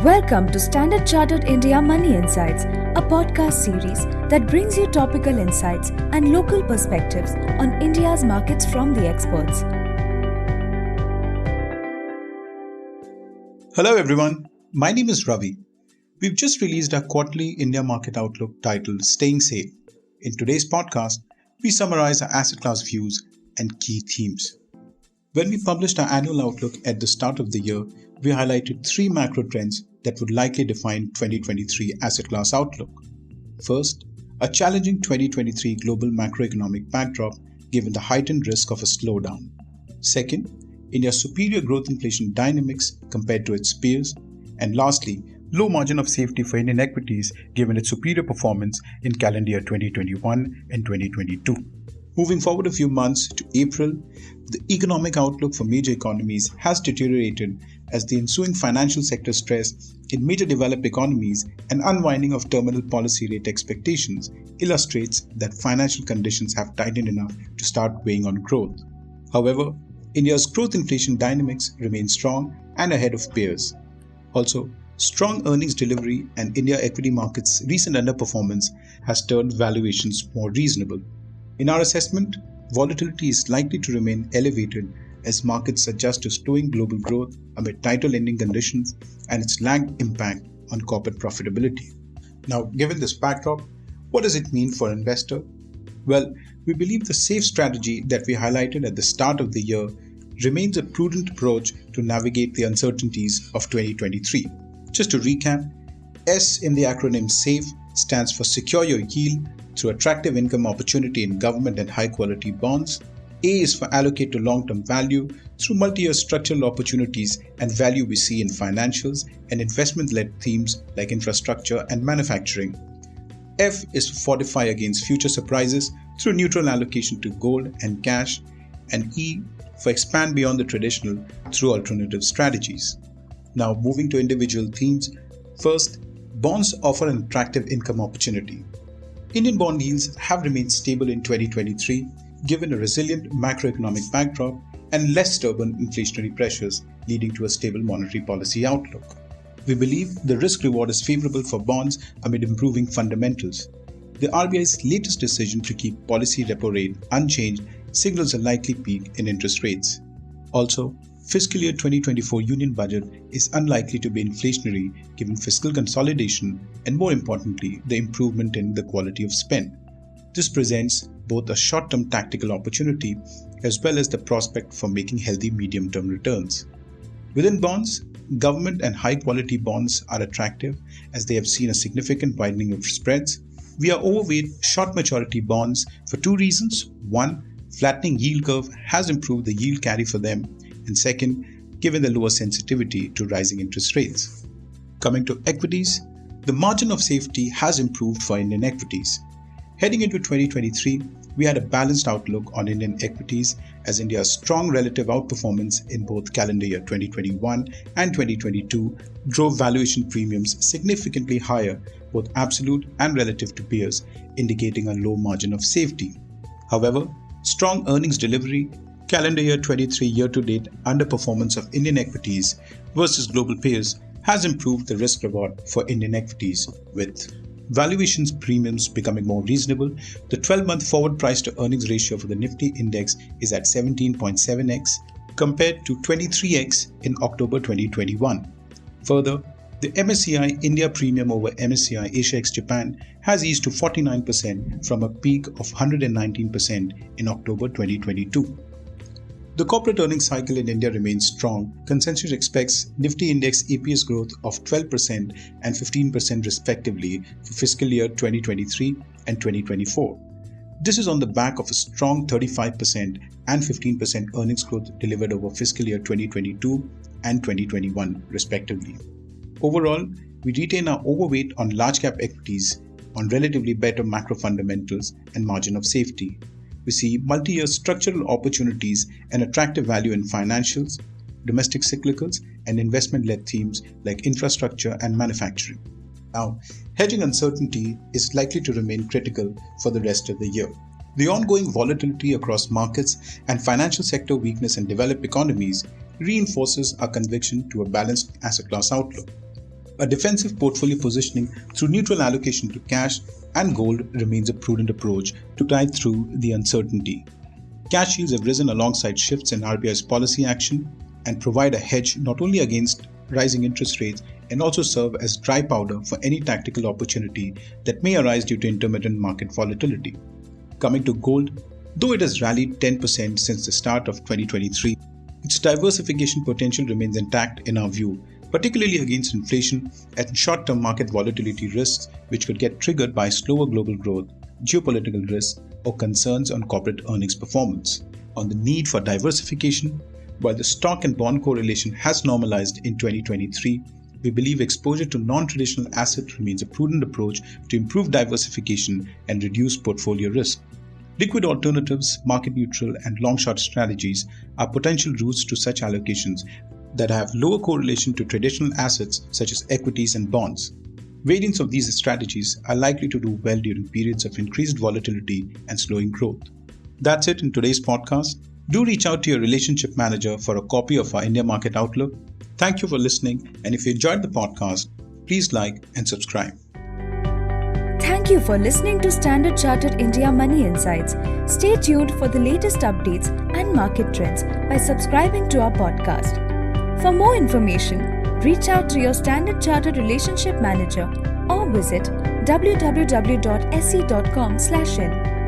Welcome to Standard Chartered India Money Insights, a podcast series that brings you topical insights and local perspectives on India's markets from the experts. Hello everyone, my name is Ravi. We've just released our quarterly India Market Outlook titled Staying Safe. In today's podcast, we summarize our asset class views and key themes. When we published our annual outlook at the start of the year, we highlighted three macro trends that would likely define 2023 asset class outlook. First, a challenging 2023 global macroeconomic backdrop given the heightened risk of a slowdown. Second, India's superior growth inflation dynamics compared to its peers. And lastly, low margin of safety for Indian equities given its superior performance in calendar year 2021 and 2022. Moving forward a few months to April, the economic outlook for major economies has deteriorated as the ensuing financial sector stress in major developed economies and unwinding of terminal policy rate expectations illustrates that financial conditions have tightened enough to start weighing on growth. However, India's growth inflation dynamics remain strong and ahead of peers. Also, strong earnings delivery and India equity markets' recent underperformance has turned valuations more reasonable. In our assessment, volatility is likely to remain elevated as markets adjust to slowing global growth amid tighter lending conditions and its lagged impact on corporate profitability. Now, given this backdrop, what does it mean for an investor? Well, we believe the safe strategy that we highlighted at the start of the year remains a prudent approach to navigate the uncertainties of 2023. Just to recap, S in the acronym SAFE stands for Secure Your Yield through attractive income opportunity in government and high-quality bonds. A is for Allocate to long-term value through multi-year structural opportunities and value we see in financials and investment-led themes like infrastructure and manufacturing. F is for Fortify against future surprises through neutral allocation to gold and cash. And E for Expand beyond the traditional through alternative strategies. Now moving to individual themes. First, bonds offer an attractive income opportunity. Indian bond yields have remained stable in 2023 given a resilient macroeconomic backdrop and less stubborn inflationary pressures leading to a stable monetary policy outlook. We believe the risk-reward is favorable for bonds amid improving fundamentals. The RBI's latest decision to keep policy repo rate unchanged signals a likely peak in interest rates. Also, fiscal year 2024 Union budget is unlikely to be inflationary given fiscal consolidation and, more importantly, the improvement in the quality of spend. This presents both a short-term tactical opportunity as well as the prospect for making healthy medium-term returns. Within bonds, government and high-quality bonds are attractive as they have seen a significant widening of spreads. We are overweight short maturity bonds for two reasons. One, flattening yield curve has improved the yield carry for them, and second, given the lower sensitivity to rising interest rates. Coming to equities, the margin of safety has improved for Indian equities. Heading into 2023, we had a balanced outlook on Indian equities as India's strong relative outperformance in both calendar year 2021 and 2022 drove valuation premiums significantly higher, both absolute and relative to peers, indicating a low margin of safety. However, strong earnings delivery, calendar year 23 year-to-date underperformance of Indian equities versus global peers has improved the risk-reward for Indian equities, with valuations premiums becoming more reasonable. The 12-month forward price to earnings ratio for the Nifty index is at 17.7x compared to 23x in October 2021. Further, the MSCI India premium over MSCI Asia ex Japan has eased to 49% from a peak of 119% in October 2022. The corporate earnings cycle in India remains strong. Consensus expects Nifty Index EPS growth of 12% and 15% respectively for fiscal year 2023 and 2024. This is on the back of a strong 35% and 15% earnings growth delivered over fiscal year 2022 and 2021 respectively. Overall, we retain our overweight on large cap equities on relatively better macro fundamentals and margin of safety. We see multi-year structural opportunities and attractive value in financials, domestic cyclicals, and investment-led themes like infrastructure and manufacturing. Now, hedging uncertainty is likely to remain critical for the rest of the year. The ongoing volatility across markets and financial sector weakness in developed economies reinforces our conviction to a balanced asset class outlook. A defensive portfolio positioning through neutral allocation to cash and gold remains a prudent approach to tide through the uncertainty. Cash yields have risen alongside shifts in RBI's policy action and provide a hedge not only against rising interest rates and also serve as dry powder for any tactical opportunity that may arise due to intermittent market volatility. Coming to gold, though it has rallied 10% since the start of 2023, its diversification potential remains intact in our view, particularly against inflation and short-term market volatility risks which could get triggered by slower global growth, geopolitical risks, or concerns on corporate earnings performance. On the need for diversification, while the stock and bond correlation has normalized in 2023, we believe exposure to non-traditional assets remains a prudent approach to improve diversification and reduce portfolio risk. Liquid alternatives, market neutral, and long-short strategies are potential routes to such allocations that have lower correlation to traditional assets such as equities and bonds. Variants of these strategies are likely to do well during periods of increased volatility and slowing growth. That's it in today's podcast. Do reach out to your relationship manager for a copy of our India Market Outlook. Thank you for listening, and if you enjoyed the podcast, please like and subscribe. Thank you for listening to Standard Chartered India Money Insights. Stay tuned for the latest updates and market trends by subscribing to our podcast. For more information, reach out to your Standard Chartered Relationship Manager or visit www.se.com/in.